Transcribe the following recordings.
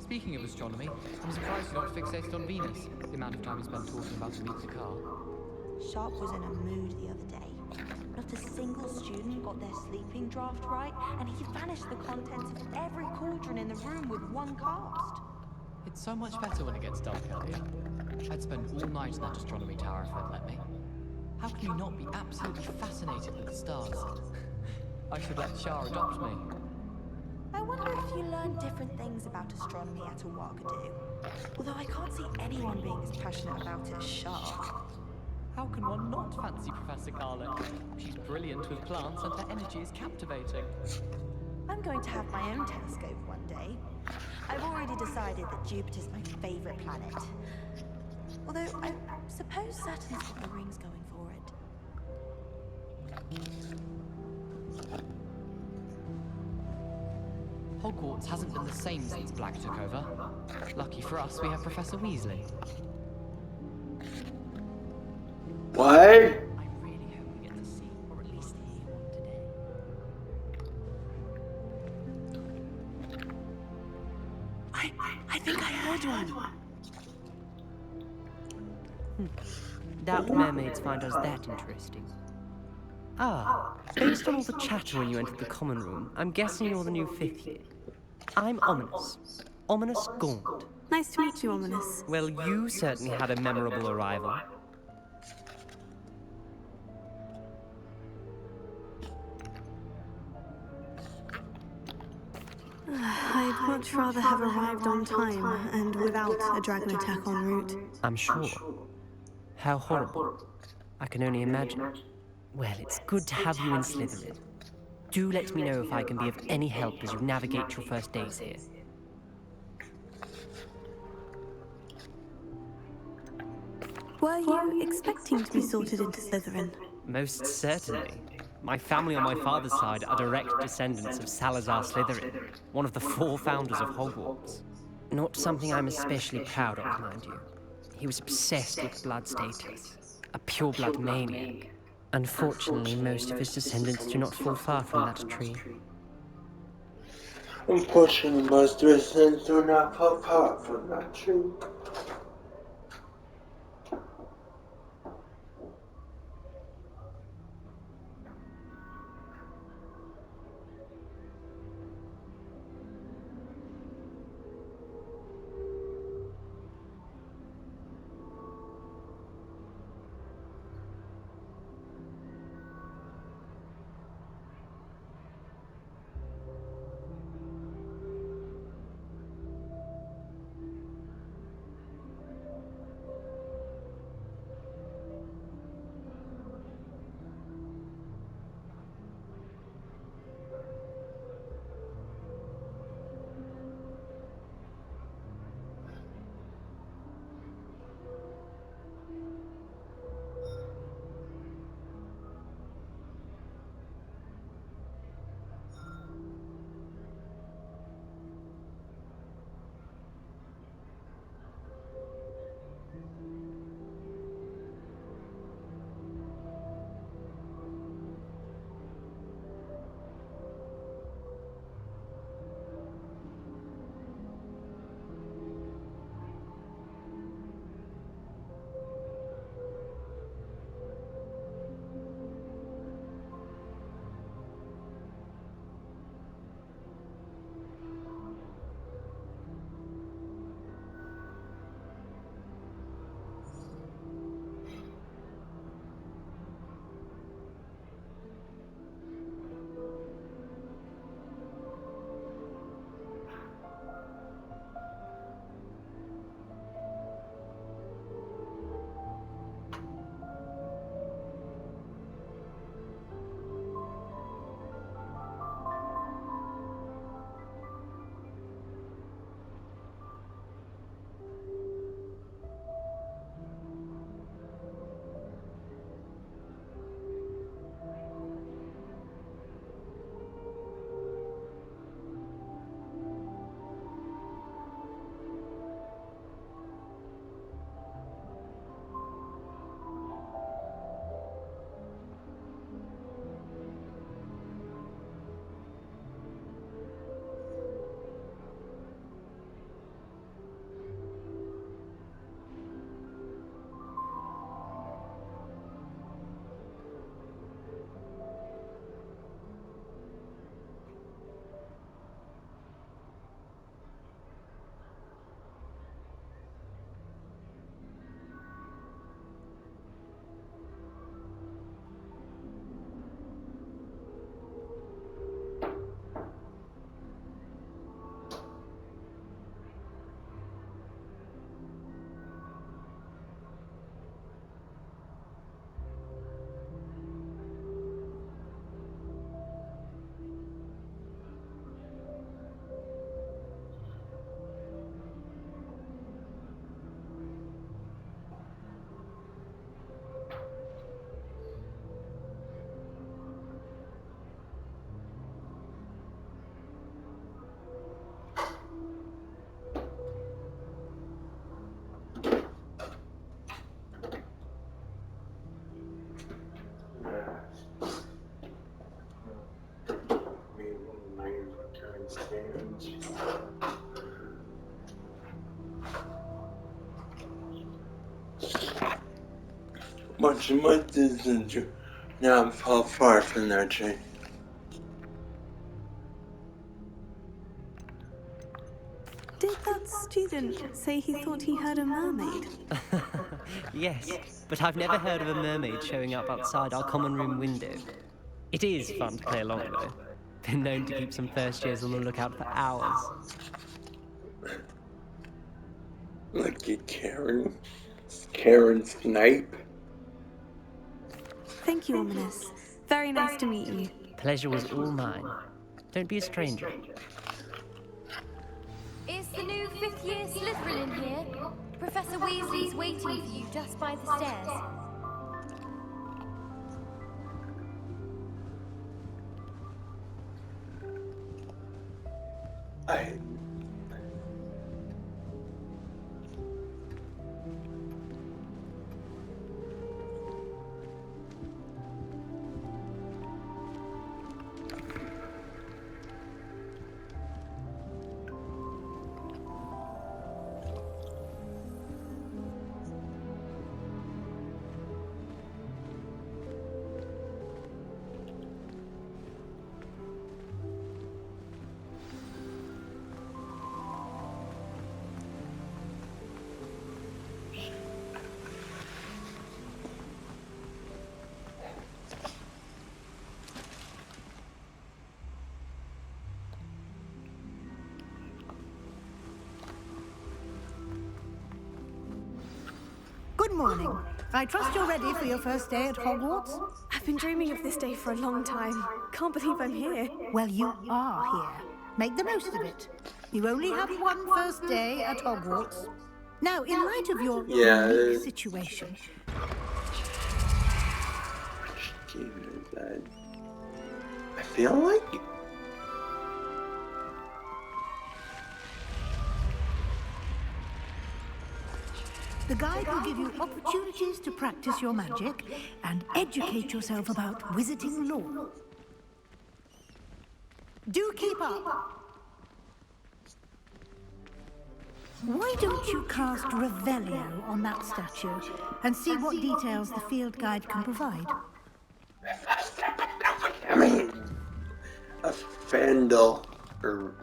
Speaking of astronomy, I'm surprised you're not fixated on Venus. The amount of time you spend talking about it leaves the car. Sharp was in a mood the other day. Not a single student got their sleeping draft right, and he vanished the contents of every cauldron in the room with one cast. It's so much better when it gets dark earlier. I'd spend all night in that astronomy tower if they'd let me. How can you not be absolutely fascinated with the stars? I should let Shah adopt me. I wonder if you learn different things about astronomy at a Wakadu. Although I can't see anyone being as passionate about it as Shah. How can one not fancy Professor Garlick? She's brilliant with plants and her energy is captivating. I'm going to have my own telescope one day. I've already decided that Jupiter's my favorite planet. Although I suppose Saturn's got the rings going for it. Hogwarts hasn't been the same since Black took over. Lucky for us, we have Professor Weasley. What? I really hope we get to see, or at least hear one today. I think I heard one. Doubt mermaids find us that interesting. Ah, based on all the chatter when you entered the common room, I'm guessing you're the new 5th year. I'm Ominous. Ominous Gaunt. Nice to meet you, Ominous. Well, you certainly had a memorable arrival. I'd much rather have arrived on time and without a dragon attack en route. I'm sure. How horrible. I can only imagine. Well, it's good to have you in Slytherin. Do let me know if I can be of any help as you navigate your first days here. Were you expecting to be sorted into Slytherin? Most certainly. My family on my father's side are direct descendants of Salazar Slytherin, one of the 4 founders of Hogwarts. Not something I'm especially proud of, mind you. He was obsessed with blood status, a pure-blood maniac. Unfortunately, most of his descendants do not fall far from that tree. Unfortunately, most residents do not fall far from that tree. Much distance not far from that tree. Did that student say he thought he heard a mermaid? Yes, but I've never heard of a mermaid showing up outside our common room window. It is fun to play along, though. Been known to keep some first years on the lookout for hours. Lucky Karen. Karen Snipe. Thank you, Ominous. Very nice to meet you. Pleasure was all mine. Don't be a stranger. Is the new fifth-year Slytherin in here? Professor Weasley's waiting for you just by the stairs. Good morning. I trust you're ready for your first day at Hogwarts? I've been dreaming of this day for a long time. Can't believe I'm here. Well, you are here. Make the most of it. You only have one first day at Hogwarts. Now, in light of your unique situation... I feel like... The guide will give you opportunities to practice your magic and educate yourself about wizarding lore. Do keep up! Why don't you cast Revelio on that statue and see what details the field guide can provide? I mean, a Fandle or...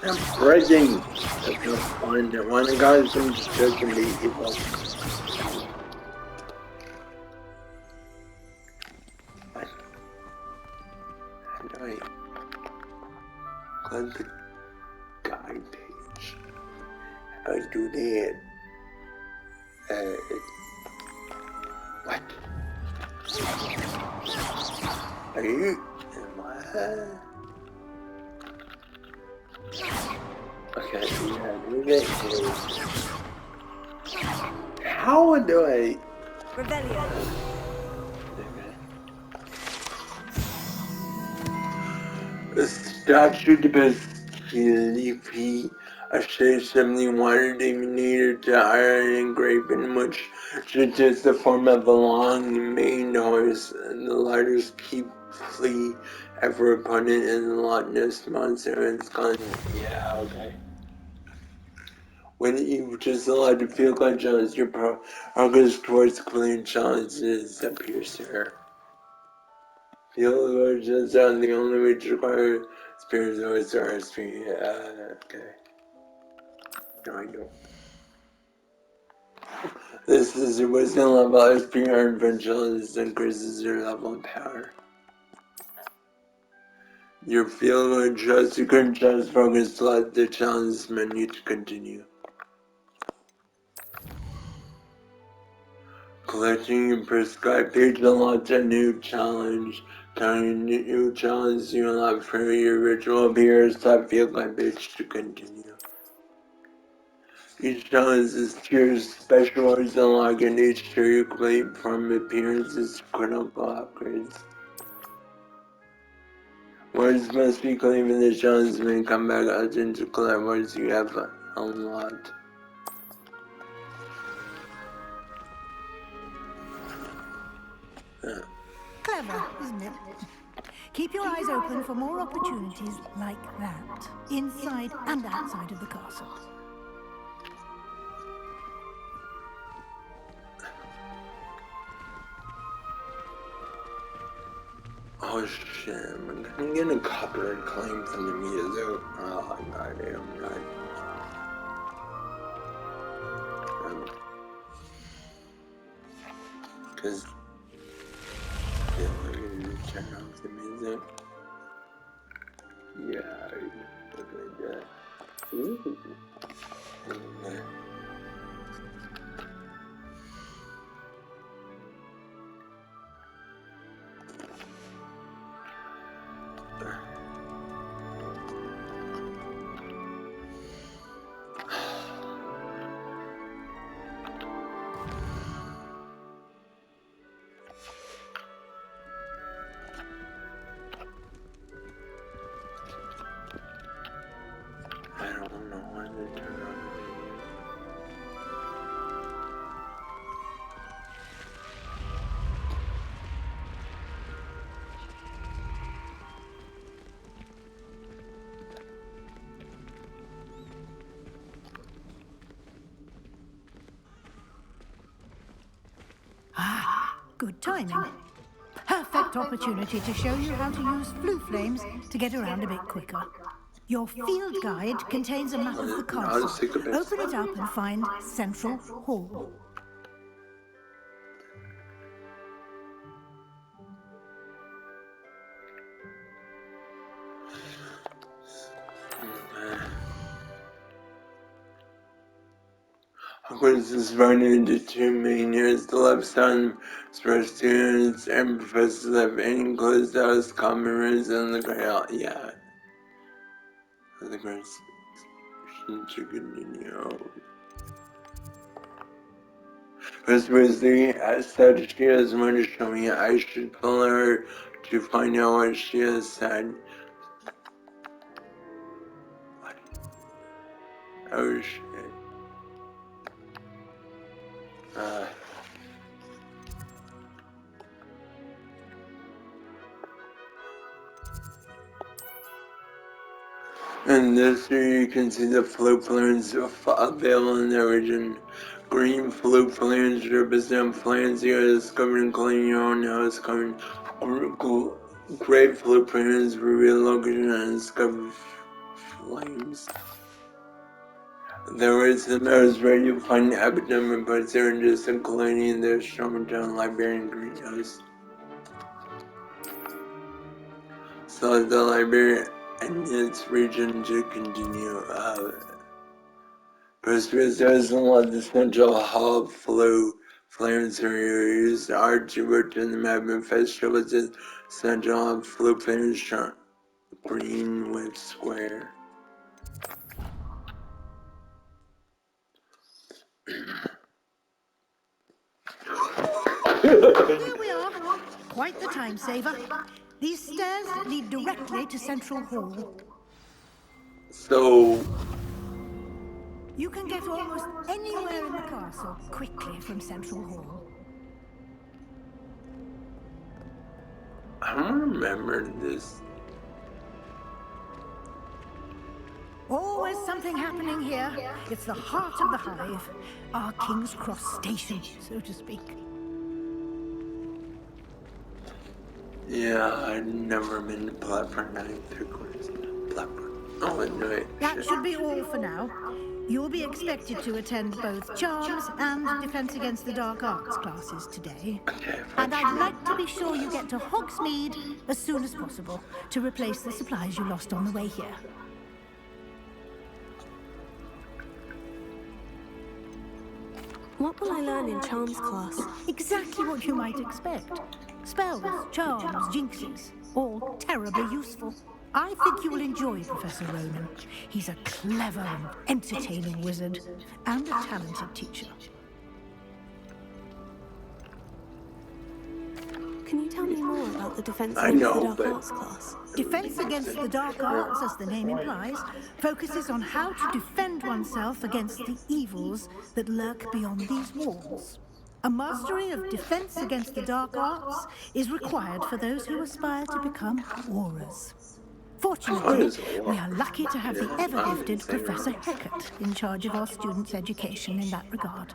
I'm breaking. That's no fun. One of the guys from judging me evil. Anyway, on the guide page, how to do that? What? Are you? Am I? Okay, yeah, do that. How do I? Revelio. The statue depicts Leafy, a shade 71 diminuted to iron engraving, which suggests the form of a long maned horse, and the lighters keep flea ever opponent in the Loch Ness monster and its gun. Yeah, okay. When you just allowed to feel like challenge, your progress towards completing challenges appears here. Feel like just on the only way to require spirits or RSP. Okay. No, I don't. This is your wisdom level SP earned from challenges increases your level of power. Your field of trust, you can trust progress select the challenge menu to continue. Collecting your prescribed page unlocks a new challenge. Counting new challenge you unlock for your ritual appears type field like page to continue. Each challenge is tiered special words unlock and each tier you complete from appearances critical upgrades. Words must be claimed in the challenge may come back often to collect words you have unlocked. Clever, isn't it? Keep your eyes open for more opportunities like that, inside and outside of the castle. Oh shit, I'm gonna get a copyright claim from the music. Oh goddamn god. Cause yeah, we're gonna turn off the music. Yeah, look like that. Ooh. And, I don't know when to turn on the video. Ah, good timing. Perfect opportunity to show you how to use flue flames to get around a bit quicker. Your field guide contains a map of the castle. Open it up and find Central Hall. Hogwarts is divided into two main areas. The left side is for students and professors have enclosed house, common rooms, and the great hall. Yeah. The great to continue. First Weasley said she has more to show me. I should pull her to find out what she has said. Oh shit. And this year you can see the float flames available in the region. Green float flames represent flames you have discovered and clean your own house. Gray float flames reveal location and discovered flames. There is the most where you find epidemic reports there in just including the Shermantown Librarian greenhouse. So the library and its region to continue. First visitors let the central hall flow flames are used art to work in the magnet festival with the central hall flow flames Greenwood Square. Here we are. Quite the time saver. These stairs lead directly to Central Hall. So You can get almost anywhere in the castle quickly from Central Hall. I don't remember this. Always something happening here. It's the heart of the hive. Our King's Cross station, so to speak. Yeah, I'd never been to Platform 9 Platform. Oh, no, That should be all for now. You'll be expected to attend both Charms and Defense Against the Dark Arts classes today. And I'd like to be sure you get to Hogsmeade as soon as possible to replace the supplies you lost on the way here. What will I learn in Charms class? Exactly what you might expect. Spells, charms, jinxes, all terribly useful. I think you will enjoy Professor Ronan. He's a clever and entertaining wizard, and a talented teacher. Can you tell me more about the Defense I Against know, the Dark but- Arts class? Defense Against the Dark Arts, as the name implies, focuses on how to defend oneself against the evils that lurk beyond these walls. A mastery of defense against the dark arts is required for those who aspire to become aurors. Fortunately, we are lucky to have the ever-gifted Professor Hecat in charge of our students' education in that regard.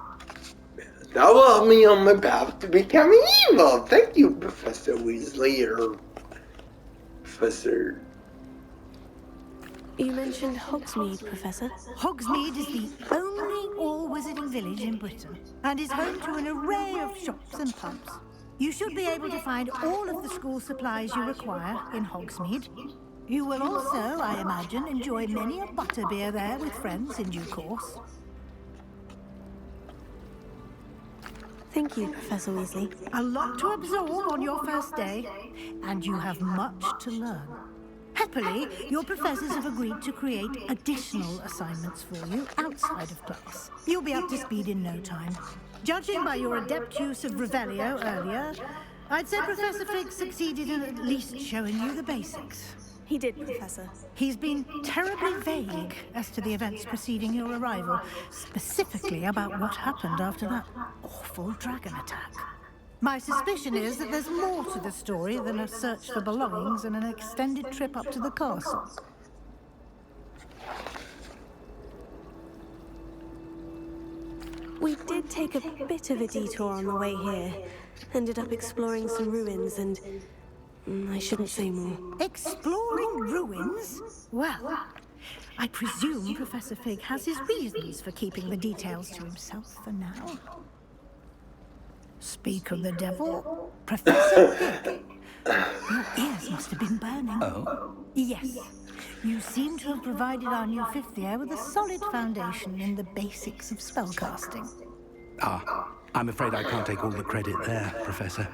That will help me on my path to becoming evil. Thank you, Professor Weasley, or Professor... You mentioned Hogsmeade, Professor. Hogsmeade is the only all-wizarding village in Britain and is home to an array of shops and pubs. You should be able to find all of the school supplies you require in Hogsmeade. You will also, I imagine, enjoy many a butterbeer there with friends in due course. Thank you, Professor Weasley. A lot to absorb on your first day, and you have much to learn. Happily, your professors have agreed to create additional assignments for you outside of class. You'll be up to speed in no time. Judging by your adept use of Revelio earlier, I'd say Professor Fig succeeded in at least showing you the basics. He did, Professor. He's been terribly vague as to the events preceding your arrival, specifically about what happened after that awful dragon attack. My suspicion is that there's more to the story than a search for belongings and an extended trip up to the castle. We did take a bit of a detour on the way here. Ended up exploring some ruins and... I shouldn't say more. Exploring ruins? Well, I presume Professor Fig has his reasons for keeping the details to himself for now. Speak of the devil, Professor Fig. Your ears must have been burning. Oh? Yes. You seem to have provided our new fifth year with a solid foundation in the basics of spellcasting. Ah, I'm afraid I can't take all the credit there, Professor.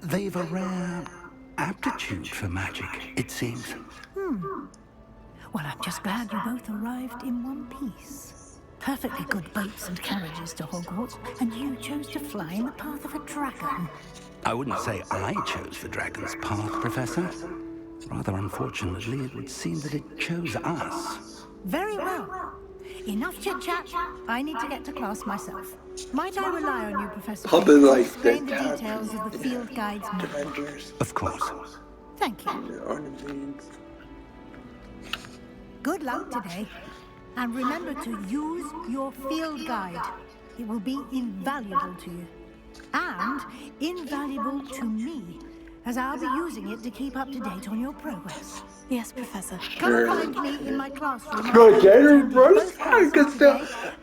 They've a rare aptitude for magic, it seems. Well, I'm just glad you both arrived in one piece. Perfectly good boats and carriages to Hogwarts, and you chose to fly in the path of a dragon. I wouldn't say I chose the dragon's path, Professor. Rather unfortunately, it would seem that it chose us. Very well. Enough chit-chat. I need to get to class myself. Might I rely on you, Professor, to explain the details of the field guide's mission? Of course. Thank you. Good luck today. And remember to use your field guide. It will be invaluable to you. And invaluable to me, as I'll be using it to keep up to date on your progress. Yes, Professor. Come find me in my classroom.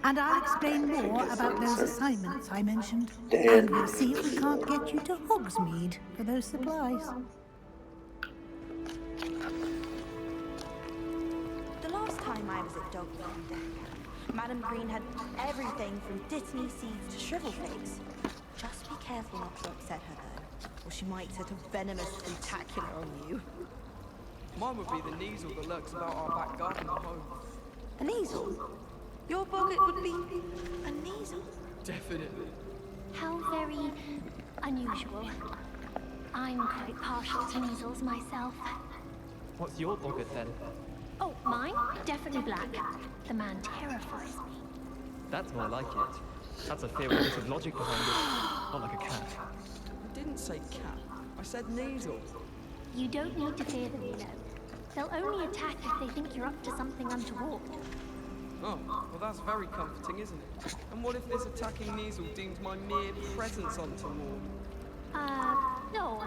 And I'll explain more about those assignments I mentioned. And we'll see if we can't get you to Hogsmeade for those supplies. The last time I was at Dogland Deck, Madam Green had everything from Dittany seeds to shrivel figs. Just be careful not to upset her, though, or she might set a venomous spectacular on you. Mine would be the Neasel that lurks about our back garden at home. A Neasel? Your boggart would be a Neasel? Definitely. How very unusual. I'm quite partial to Neasels myself. What's your boggart then? Oh, mine? Definitely black. The man terrifies me. That's more like it. That's a theory with a bit of logic behind it. Not like a cat. I didn't say cat. I said Neasel. You don't need to fear them, you know. They'll only attack if they think you're up to something untoward. Oh, well that's very comforting, isn't it? And what if this attacking Neasel deems my mere presence untoward? No,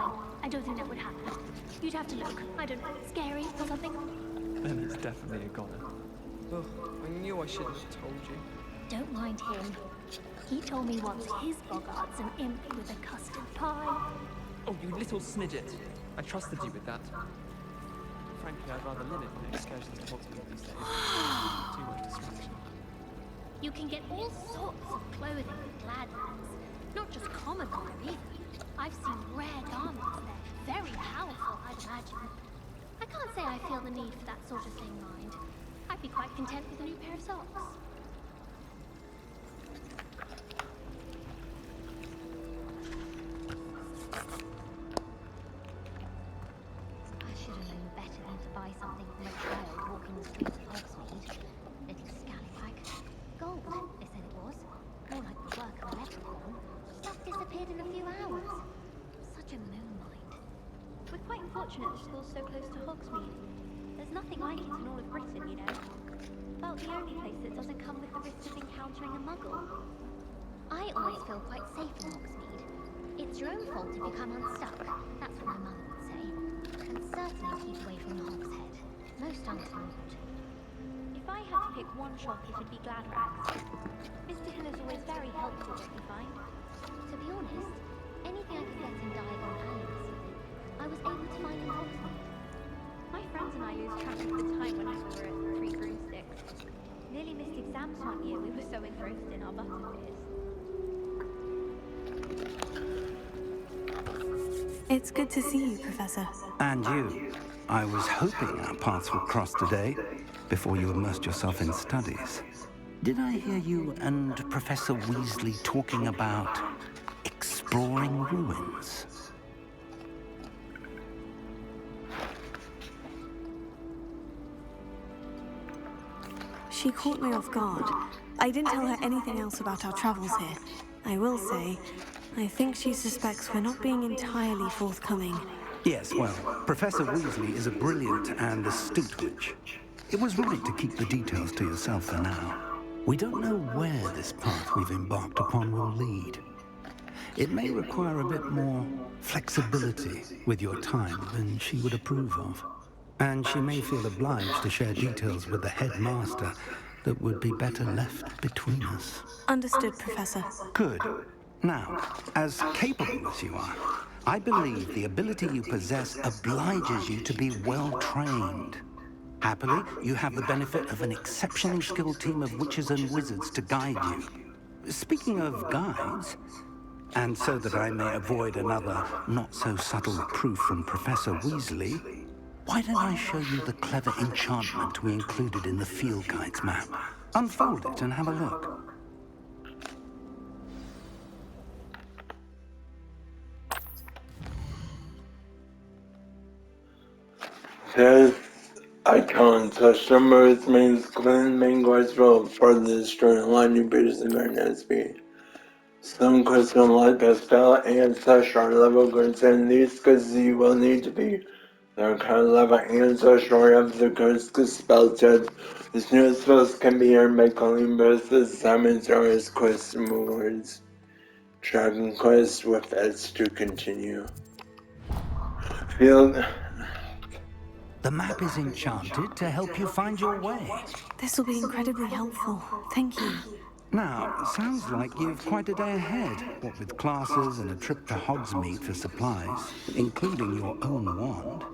I don't think that would happen. You'd have to look, I don't know, scary or something. Then it's definitely a goner. Oh, I knew I shouldn't have told you. Don't mind him. He told me once his boggart's an imp with a custard pie. Oh, you little snidget. I trusted you with that. Frankly, I'd rather limit my excursions to Hogsmeade these days. Too much distraction. You can get all sorts of clothing and gladness. Not just common wear either. I've seen rare garments there. Very powerful, I'd imagine. I can't say I feel the need for that sort of thing, mind. I'd be quite content with a new pair of socks. I should have known better than to buy something from a child walking the streets of Hogsmeade. Little scallywag. Gold, they said it was. More like the work of a leprechaun. Stuff Hogsmeade. There's nothing like it in all of Britain, you know. About the only place that doesn't come with the risk of encountering a muggle. I always feel quite safe in Hogsmeade. It's your own fault if you come unstuck. That's what my mother would say. And certainly keep away from the Hog's Head. Most untoward. If I had to pick one shop, it would be Gladrags. Mr. Hill is always very helpful, don't you find? To be honest, anything I could get in Diagon Alley this evening, I was able to find in Hogsmeade. My friends and I lose track of the time whenever we're at Three Broomsticks. Nearly missed exams one year, we were so engrossed in our butterbeers. It's good to see you, Professor. And you. I was hoping our paths would cross today, before you immersed yourself in studies. Did I hear you and Professor Weasley talking about exploring ruins? She caught me off guard. I didn't tell her anything else about our travels here. I will say, I think she suspects we're not being entirely forthcoming. Yes, well, Professor Weasley is a brilliant and astute witch. It was right to keep the details to yourself for now. We don't know where this path we've embarked upon will lead. It may require a bit more flexibility with your time than she would approve of. And she may feel obliged to share details with the headmaster that would be better left between us. Understood, Professor. Good. Now, as capable as you are, I believe the ability you possess obliges you to be well-trained. Happily, you have the benefit of an exceptionally skilled team of witches and wizards to guide you. Speaking of guides, and so that I may avoid another not-so-subtle proof from Professor Weasley, why don't I show you the clever enchantment we included in the field guide's map? Unfold it and have a look. This icon customers means Glen Mangor's role for the destroying line new bridges in Garnet Speed. Some crystal light pastel and such are level goods, and these goods you will need to be their kind level and such or of the goods spell set. This new spells can be earned by calling both the summons or as quest rewards. Dragon Quest with S to continue. Field. The map is enchanted to help you find your way. This will be incredibly helpful. Thank you. Now, sounds like you've quite a day ahead, what with classes and a trip to Hogsmeade for supplies, including your own wand.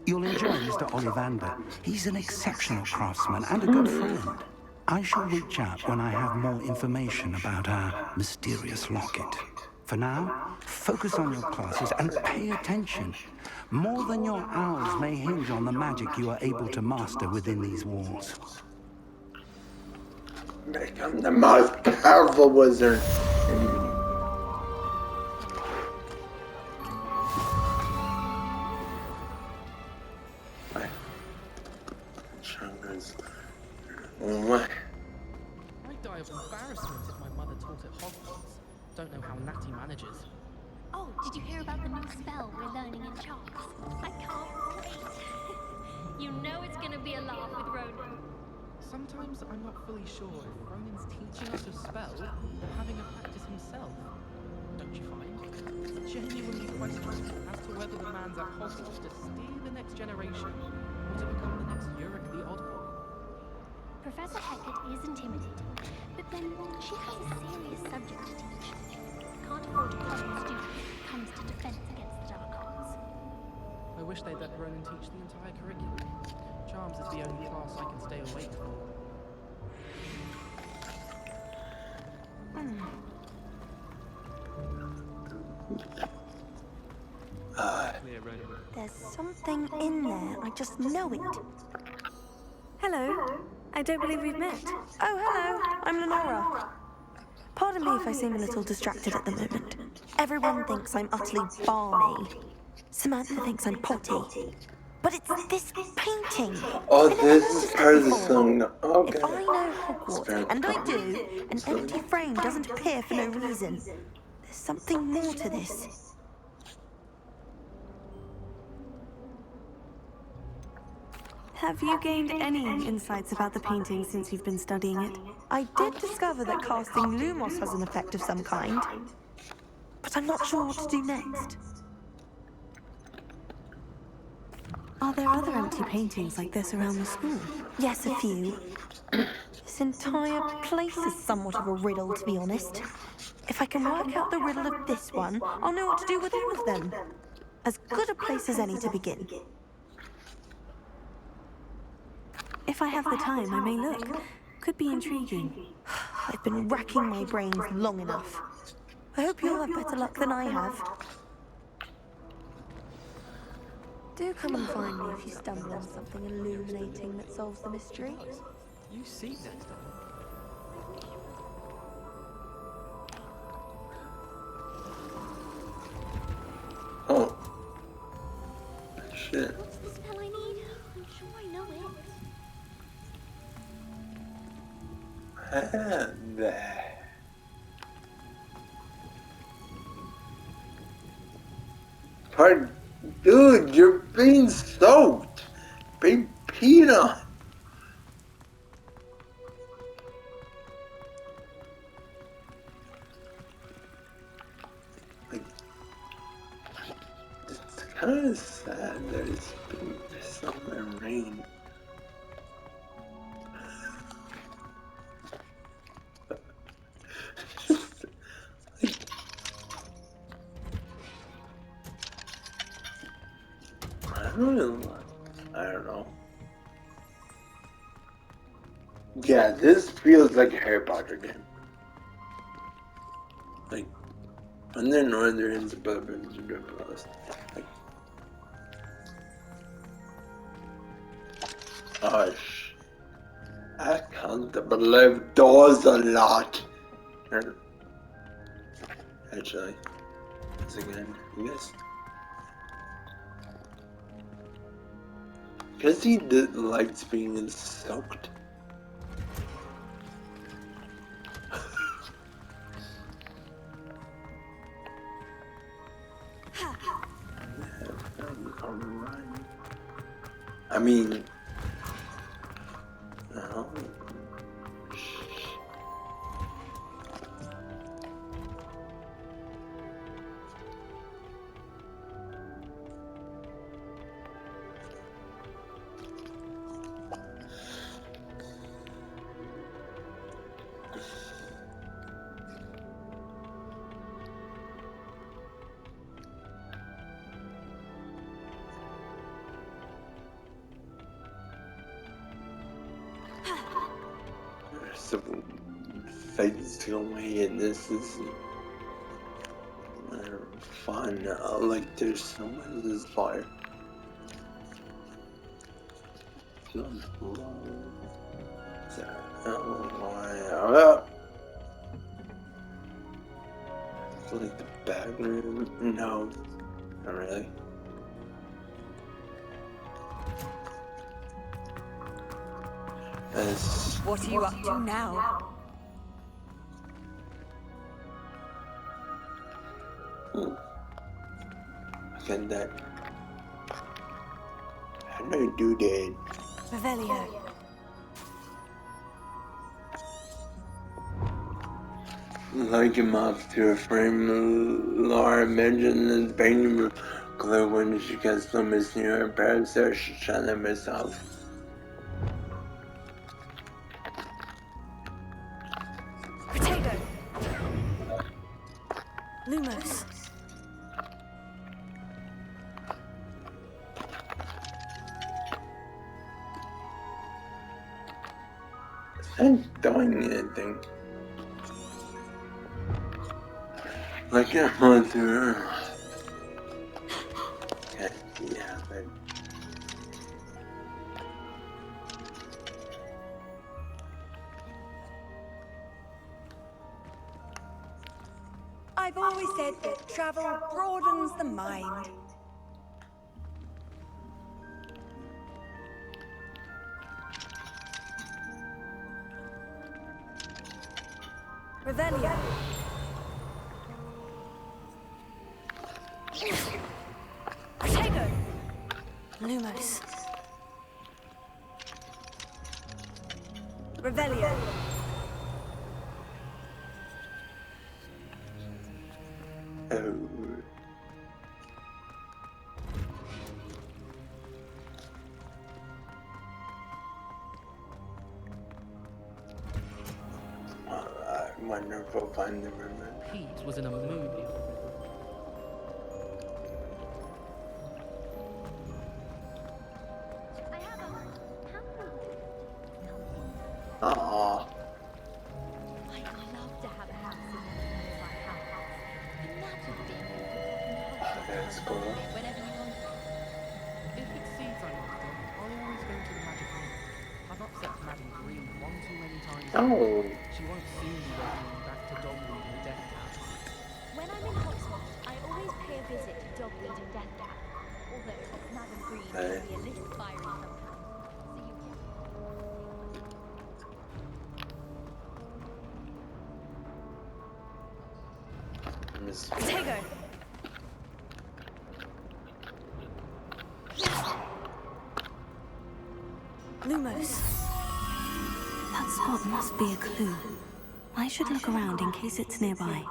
You'll enjoy Mr. Ollivander. He's an exceptional craftsman and a good friend. I shall reach out when I have more information about our mysterious locket. For now, focus on your classes and pay attention. More than your hours may hinge on the magic you are able to master within these walls. Become the most powerful wizard. I'd die of embarrassment if my mother taught at Hogwarts. Don't know how Natty manages. Oh, did you hear about the new spell we're learning in Charms? I can't wait. You know it's gonna be a laugh with Ronan. Sometimes I'm not fully sure if Ronan's teaching us a spell or having a practice himself. Don't you find? It's genuinely questionable as to whether the man's at Hogwarts to steer the next generation or to become the next Uric the Oddball. Professor Hecat is intimidating, but then she has a serious subject to teach. Can't afford to cover a student when it comes to defense against the dark arts. I wish they'd let Ronan teach the entire curriculum. Charms is the only class I can stay awake for. There's something in there. I just know it. Hello. I don't believe we've met. Oh, hello. I'm Lenora. Pardon me if I seem a little distracted at the moment. Everyone thinks I'm utterly balmy. Samantha thinks I'm potty. But it's this painting. Oh, this is part of the song. Okay. If I know Hogwarts, and I do, an empty frame doesn't appear for no reason. There's something more to this. Have you gained any insights about the painting since you've been studying it? I did discover that casting Lumos has an effect of some kind, but I'm not sure what to do next. Are there other empty paintings like this around the school? Yes, a few. This entire place is somewhat of a riddle, to be honest. If I can work out the riddle of this one, I'll know what to do with all of them. As good a place as any to begin. If I have the time, I may look. Could be intriguing. I've been racking my brains long enough. I hope you'll have better luck than I have. Do come and find me if you stumble on something illuminating that solves the mystery. You see next time. Oh. Shit. What's the spell I need? I'm sure I know it. There. Pardon, dude, you're being soaked. Being peed on. Like, it's kind of sad that it's been summer and rain. I don't know. Yeah, this feels like a Harry Potter game. Like, when they're northern, above like, gosh, I can't believe those a lot. Actually, once again, yes. Because he likes being soaked. I mean, no. Some fights away, and this is fun. Like, there's so much this fire. Like the back room? No, not really. What are you up to now? Can that? How do I do that? Revelio. Like him off to a frame, Laura mentioned the painting room. Glue when she gets the miss near her parents there, she's trying to miss off. Potato. Lumos. Ain't doing anything. Like a mother. Yeah, but I've always said that travel broadens the mind. Revelio. Potato. Lumos. Revelio. Oh. I wonder if I'll find the river. Pete was in a movie. I have a hamper. Aww. I'd love to have a house in one of these like Hogwarts. Imagine being able to pop into That's Hogwarts cool. whenever you want to. If it's seeds I'm after, I'll always go to the magic room. I've upset Madam Green one too many times. Oh. She won't soon be welcoming me back to Dogweed and Death Cap. When I'm in Hogsmeade, I always pay a visit to Dogweed and Deathcap. Although Madam Green Hey. can be a little fiery sometimes. Miss. Tego. Lumos. That spot must be a clue. I should look around in case it's nearby.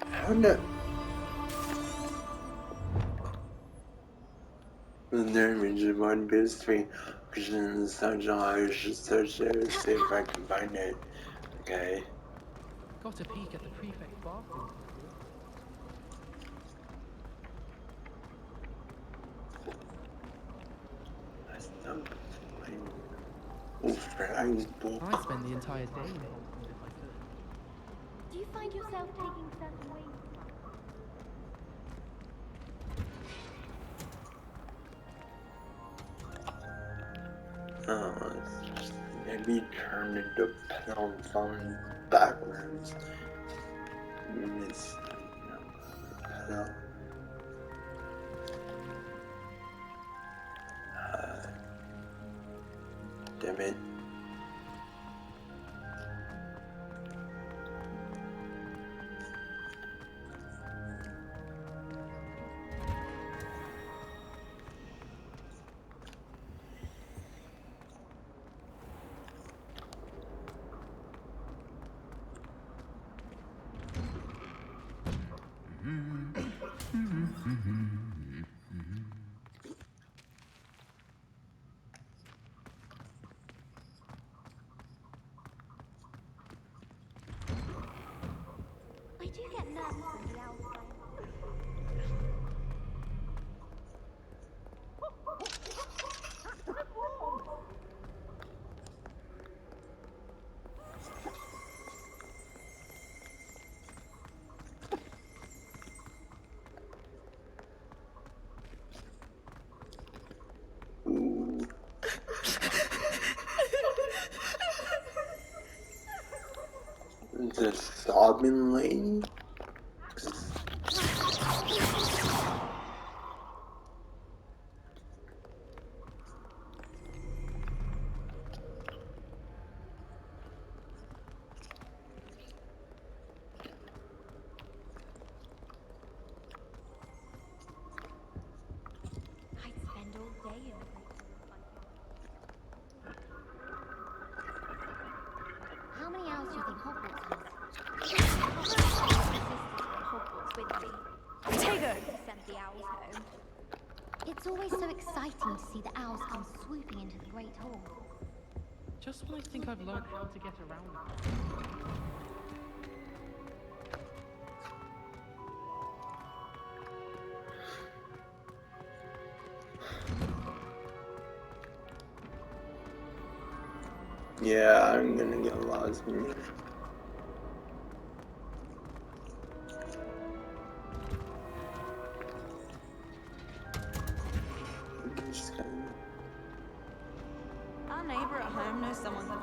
I don't know. The image of one gives me vision such I should search there to see if I can find it. Okay. Got a peek at the prefect's bathroom before. That's not fine. Oh, Friday. I'd spend the entire day in Hogwarts if I could. Do you find yourself taking certain ways? Oh, it's just maybe turn into pounds on backwards. Miss. No. Damn it. I do get nervous when the owls fly. The sobbing lady? I'd spend all day in the great hall. How many owls do you think Hogwarts has? Hogwarts with me. Tego. Sent the owls home. It's always so exciting to see the owls come swooping into the Great Hall. Just when I think I've learned how to get around it. Yeah, I'm gonna get lost in here. Our neighbor at home knows someone that.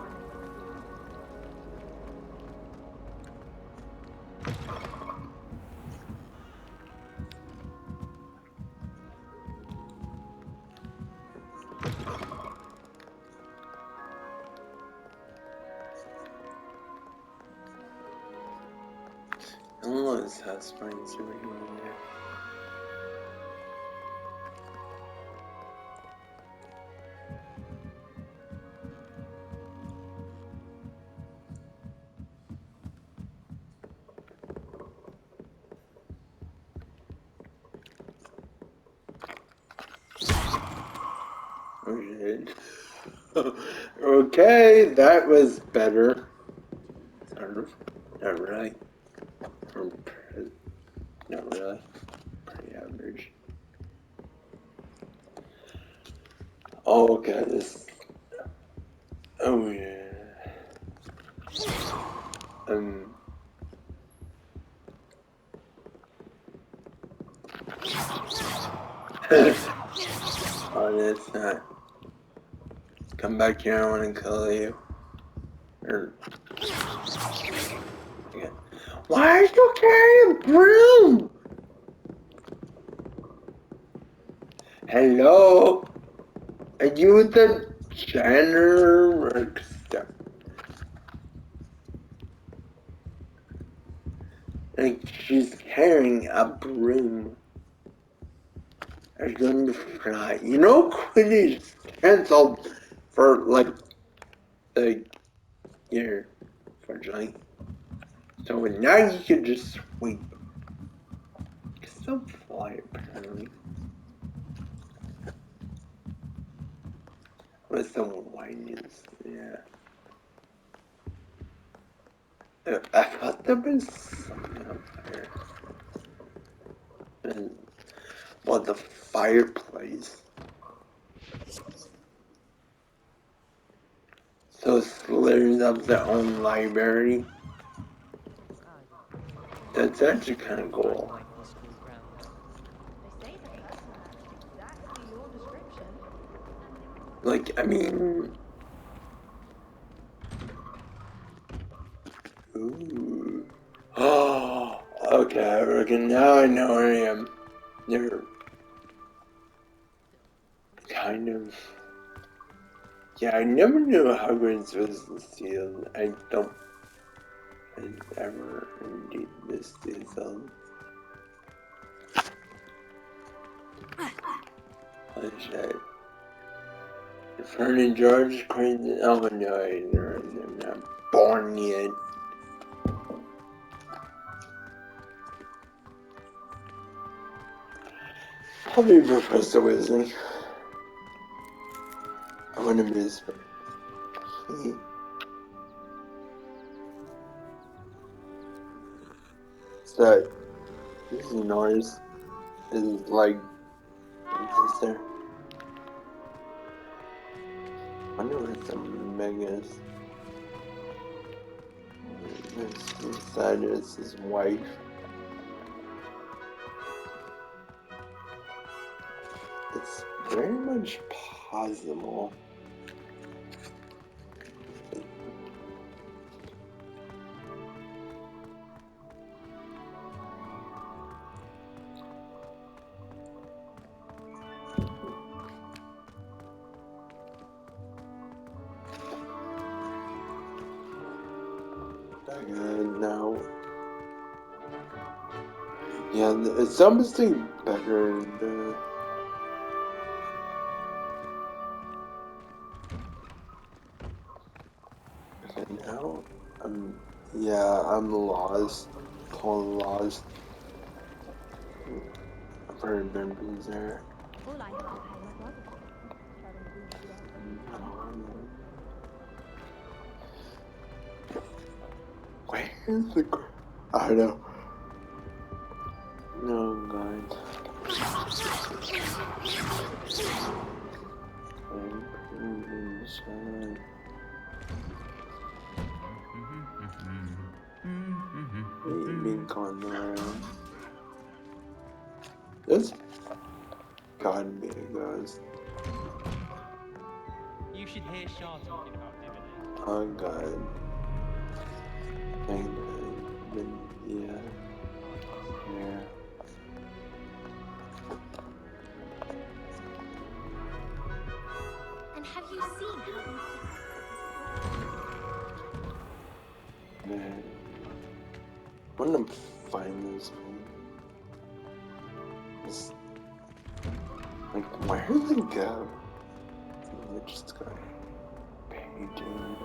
Unless has springs over here. Oh shit. Okay, that was better. Sort of. Not really. Not really. Pretty average. Oh, okay, this. Oh yeah. Oh, that's not. Come back here, I want to kill you. Or. Yeah. Why are you carrying a broom? Hello? Are you the janitor or stuff? Like, she's carrying a broom. Are going to fly. You know, Quidditch canceled for like the year, unfortunately. So now you can just sweep. You can still fly apparently. With the whiteness, yeah. I thought there was something up there. And, well, the fireplace. So Slytherins have their own library. That's actually kind of cool. They say the person matched exactly your description. Like, I mean... Ooh. Oh, okay, I reckon now I know where I am. They're kind of... Yeah, I never knew Hogwarts was sealed. I ever indeed missed it, so... Holy shit. Vernon George, crazy. Oh no, they're not born yet. I'll be Professor Weasley. I want to miss her. What's that? This is noise. Is like, is there? I wonder what the Megas. This inside is his wife. It's very much possible. Now, yeah, it's almost better. Okay, now I'm lost. Totally lost. I've heard memories there. All I have to pay my brother for. Try to boost you up. Where's the... I don't know. No, God. Being gone around. This gotta be a ghost. You should hear Shah talking about diviners. Oh God. Thank God. Yeah. Yeah. And have you seen how Man. One of them find those things. Like, where do they go? They just go painting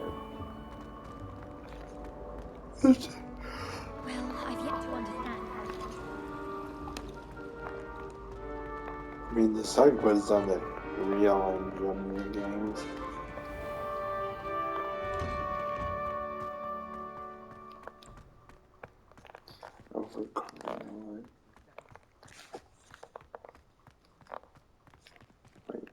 Well, I've yet to understand how I mean, the site was on the real and German games. Overcrowded. Wait.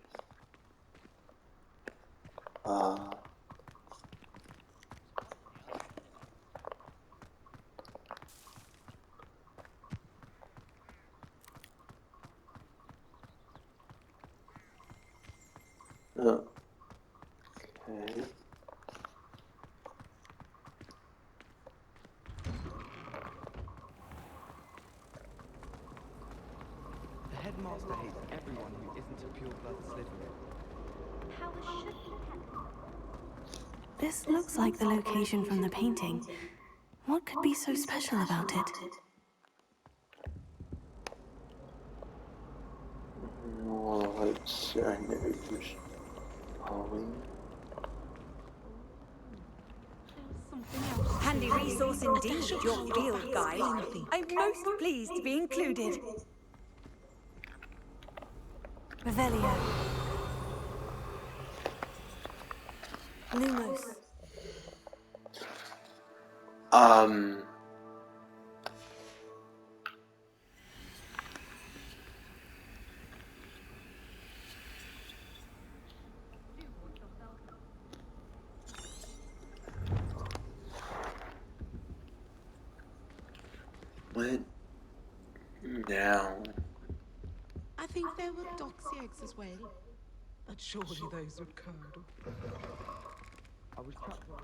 Okay. The headmaster hates everyone who isn't a pure-blood Slytherin. powers should be kept. This looks like the location from the painting. What could be so special about it? Well, let's see. I know who's Halloween. Handy resource indeed, your field guide. I'm most pleased to be included. Revelio. Lumos. What now? I think there were doxy eggs as well. But surely those would curdle. I was trapped on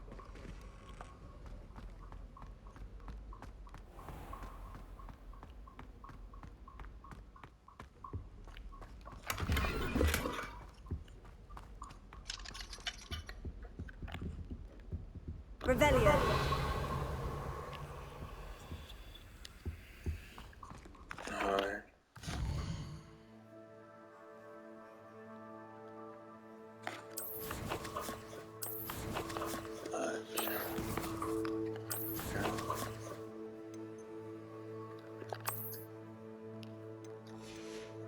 the Revelio. Alright.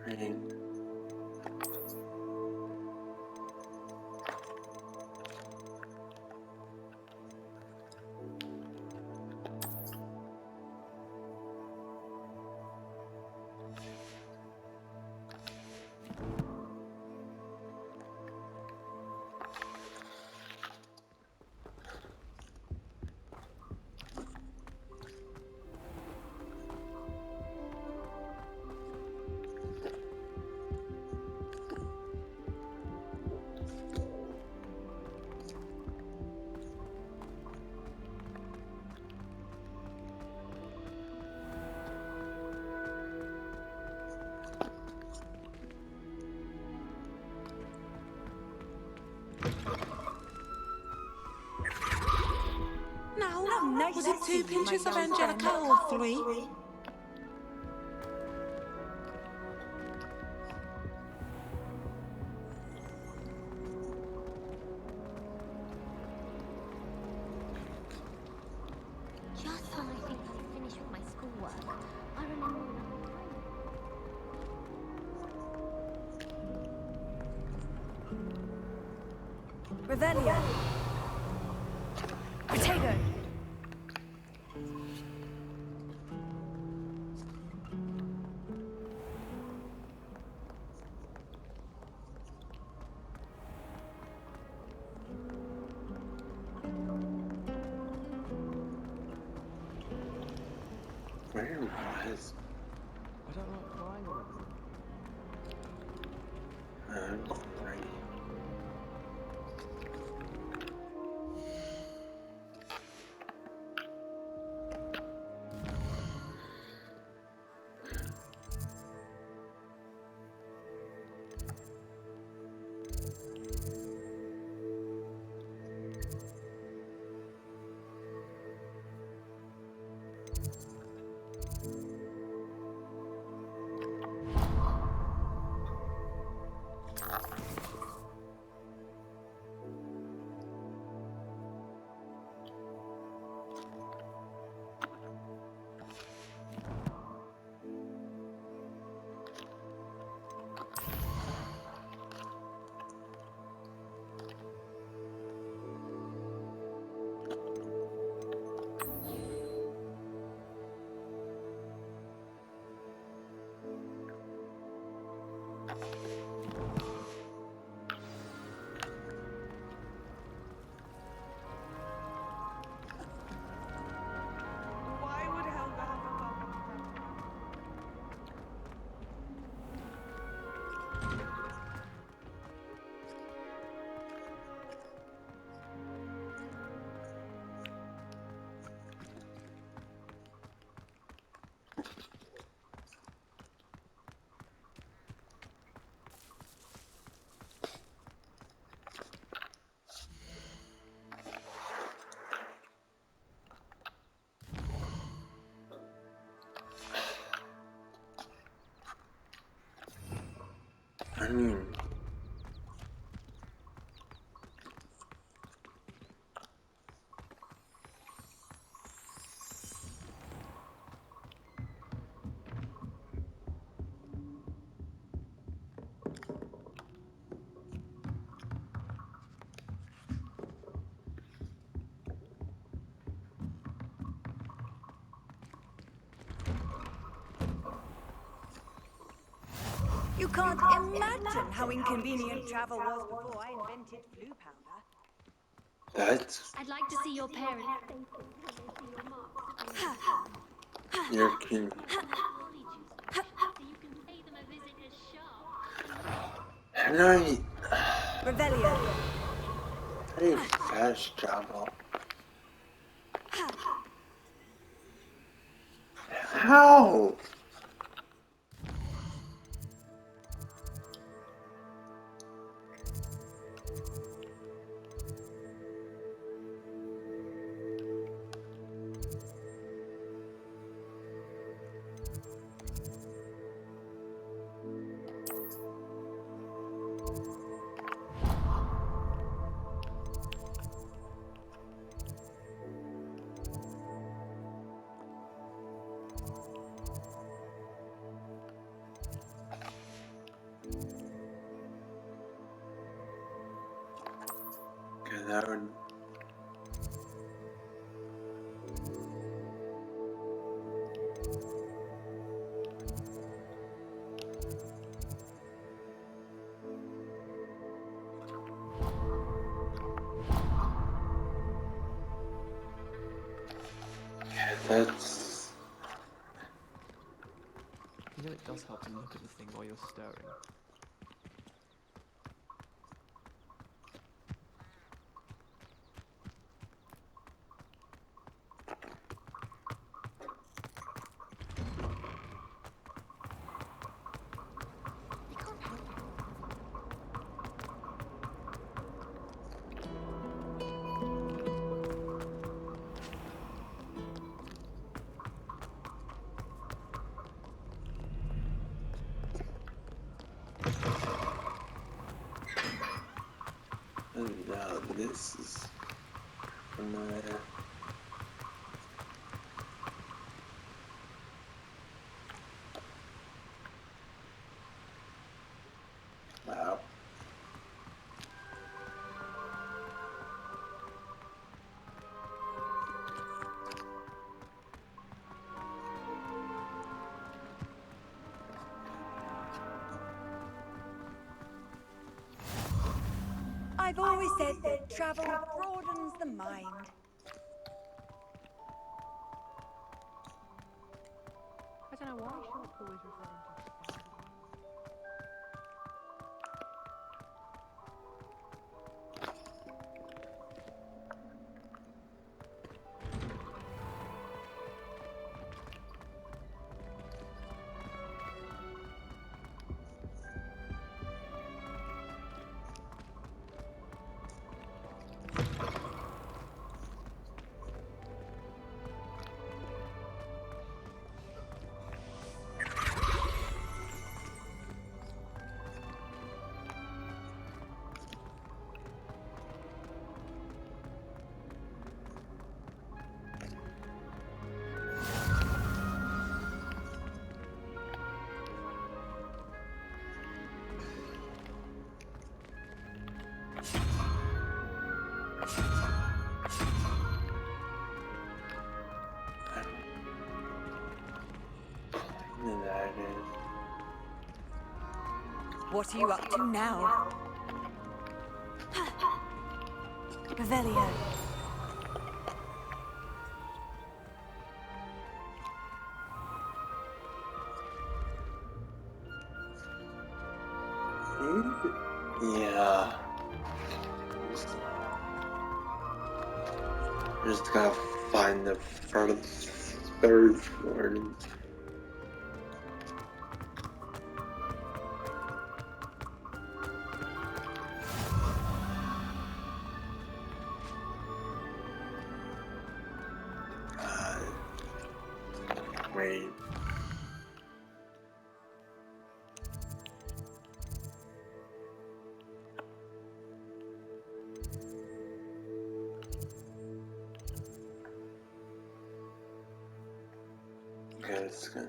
Reading. Now, nice was to it see 2 you, my pinches of young Angelica friend. or 3? Just when I think I've finished with my schoolwork, I remember another time. Revelio. Protego. Where was? I don't like flying on them. Great. mean, You can't imagine how inconvenient travel was before I invented flu powder. that's I'd like to see your parents' faces when they see your marks. your king. So you can pay them a visit as sharp. And I Revelio. very fast travel. How? Okay, that would. Okay, that's. You know, it does help to look at the thing while you're stirring. You can't help it. And now this is familiar. Wow. I've always said that travel broadens the mind. I don't know why Shark's always referring to spies. That is. What are you up to now? Revelio. Yeah. Just gotta find the third one. Wait. Okay, that's good.